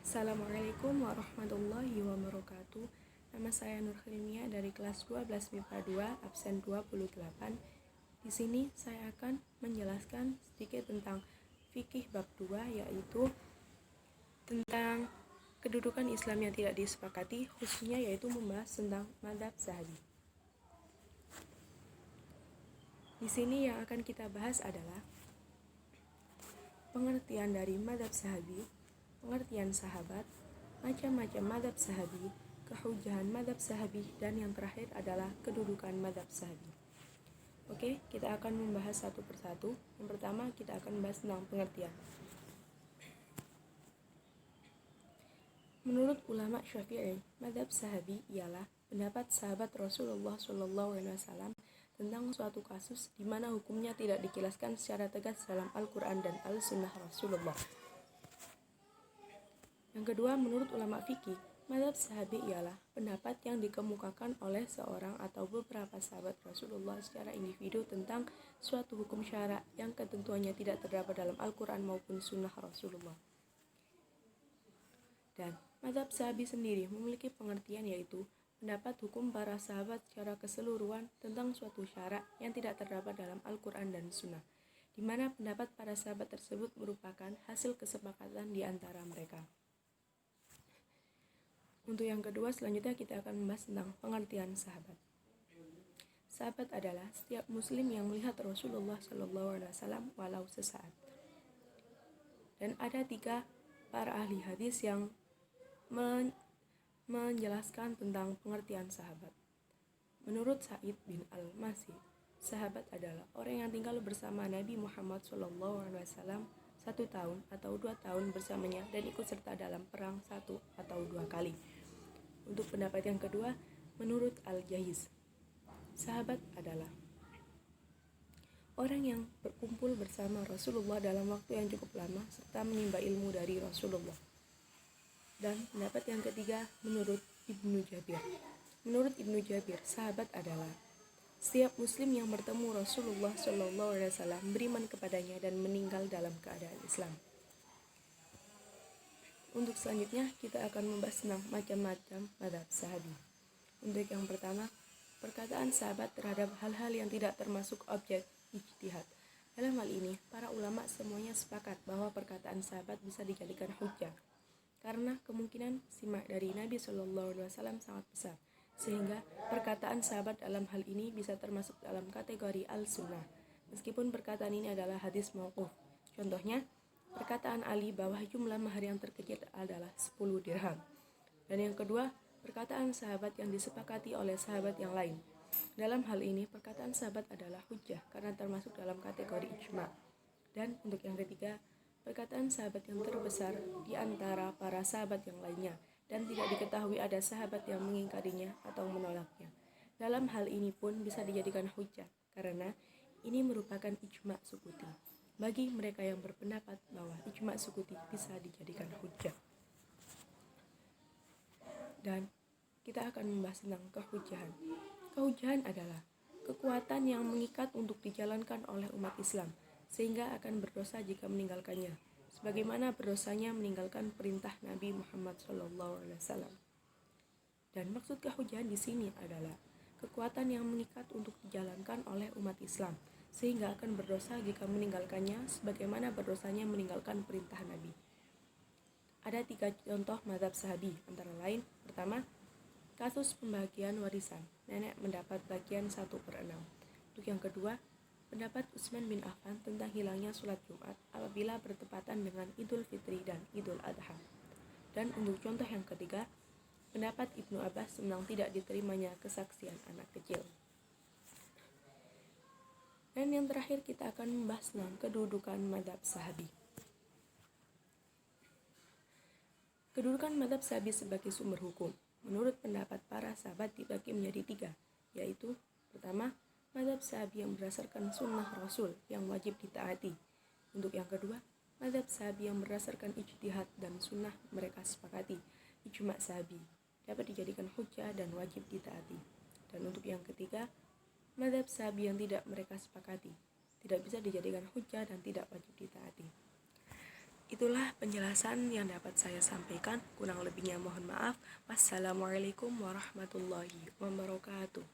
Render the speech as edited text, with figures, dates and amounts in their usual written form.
Assalamualaikum warahmatullahi wabarakatuh. Nama saya Nur Hilmia dari kelas 12 MIPA 2, absen 28. Di sini saya akan menjelaskan sedikit tentang fikih bab 2, yaitu tentang kedudukan Islam yang tidak disepakati, khususnya yaitu membahas tentang mazhab Sahabi. Di sini yang akan kita bahas adalah pengertian dari mazhab Sahabi, pengertian sahabat, macam-macam mazhab Sahabi, kehujahan mazhab Sahabi, dan yang terakhir adalah kedudukan mazhab Sahabi. Oke, kita akan membahas satu persatu. Yang pertama, kita akan membahas tentang pengertian. Menurut ulama Syafi'i, mazhab Sahabi ialah pendapat sahabat Rasulullah SAW tentang suatu kasus di mana hukumnya tidak dijelaskan secara tegas dalam Al-Quran dan Al-Sunnah Rasulullah. Yang kedua, menurut ulama fikih, mazhab Sahabi ialah pendapat yang dikemukakan oleh seorang atau beberapa sahabat Rasulullah secara individu tentang suatu hukum syara yang ketentuannya tidak terdapat dalam Al-Quran maupun Sunnah Rasulullah. Dan mazhab Sahabi sendiri memiliki pengertian yaitu pendapat hukum para sahabat secara keseluruhan tentang suatu syara yang tidak terdapat dalam Al-Quran dan Sunnah, di mana pendapat para sahabat tersebut merupakan hasil kesepakatan di antara mereka. Untuk yang kedua, selanjutnya kita akan membahas tentang pengertian sahabat. Sahabat adalah setiap muslim yang melihat Rasulullah SAW walau sesaat. Dan ada 3 para ahli hadis yang menjelaskan tentang pengertian sahabat. Menurut Sa'id bin Al-Masih, sahabat adalah orang yang tinggal bersama Nabi Muhammad SAW 1 tahun atau 2 tahun bersamanya dan ikut serta dalam perang 1 atau 2 kali. Untuk pendapat yang kedua, menurut Al-Jahiz, sahabat adalah orang yang berkumpul bersama Rasulullah dalam waktu yang cukup lama serta menimba ilmu dari Rasulullah. Dan pendapat yang ketiga, menurut Ibnu Jabir. Menurut Ibnu Jabir, sahabat adalah setiap muslim yang bertemu Rasulullah SAW, beriman kepadanya dan meninggal dalam keadaan Islam. Untuk selanjutnya, kita akan membahas tentang macam-macam mazhab Sahabi. Untuk yang pertama, perkataan sahabat terhadap hal-hal yang tidak termasuk objek ijtihad. Dalam hal ini, para ulama semuanya sepakat bahwa perkataan sahabat bisa dijadikan hujjah, karena kemungkinan simak dari Nabi SAW sangat besar, sehingga perkataan sahabat dalam hal ini bisa termasuk dalam kategori al-sunnah, meskipun perkataan ini adalah hadis mauquf. Contohnya, perkataan Ali bahwa jumlah mahar yang terkecil adalah 10 dirham. Dan yang kedua, perkataan sahabat yang disepakati oleh sahabat yang lain. Dalam hal ini, perkataan sahabat adalah hujjah karena termasuk dalam kategori ijma'. Dan untuk yang ketiga, perkataan sahabat yang terbesar di antara para sahabat yang lainnya dan tidak diketahui ada sahabat yang mengingkarinya atau menolaknya. Dalam hal ini pun bisa dijadikan hujjah karena ini merupakan ijma' sukuti. Bagi mereka yang berpendapat bahwa ijma' sukuti bisa dijadikan hujjah. Dan kita akan membahas tentang kehujahan. Kehujahan adalah kekuatan yang mengikat untuk dijalankan oleh umat Islam, sehingga akan berdosa jika meninggalkannya, sebagaimana berdosanya meninggalkan perintah Nabi Muhammad SAW. Dan maksud kehujahan di sini adalah kekuatan yang mengikat untuk dijalankan oleh umat Islam, sehingga akan berdosa jika meninggalkannya, sebagaimana berdosanya meninggalkan perintah Nabi. Ada 3 contoh mazhab Sahabi, antara lain, pertama, kasus pembagian warisan, nenek mendapat bagian 1/6. Untuk yang kedua, pendapat Utsman bin Affan tentang hilangnya sholat Jumat apabila bertepatan dengan Idul Fitri dan Idul Adha. Dan untuk contoh yang ketiga, pendapat Ibnu Abbas tentang tidak diterimanya kesaksian anak kecil. Dan yang terakhir, kita akan membahas tentang kedudukan mazhab Sahabi. Kedudukan mazhab Sahabi sebagai sumber hukum, menurut pendapat para sahabat dibagi menjadi 3, yaitu pertama, mazhab Sahabi yang berdasarkan sunnah Rasul yang wajib ditaati. Untuk yang kedua, mazhab Sahabi yang berdasarkan ijtihad dan sunnah mereka sepakati, ijma' Sahabi, dapat dijadikan hujjah dan wajib ditaati. Dan untuk yang ketiga, mazhab Sahabi yang tidak mereka sepakati, tidak bisa dijadikan hujjah dan tidak wajib ditaati. Itulah penjelasan yang dapat saya sampaikan. Kurang lebihnya mohon maaf. Wassalamualaikum warahmatullahi wabarakatuh.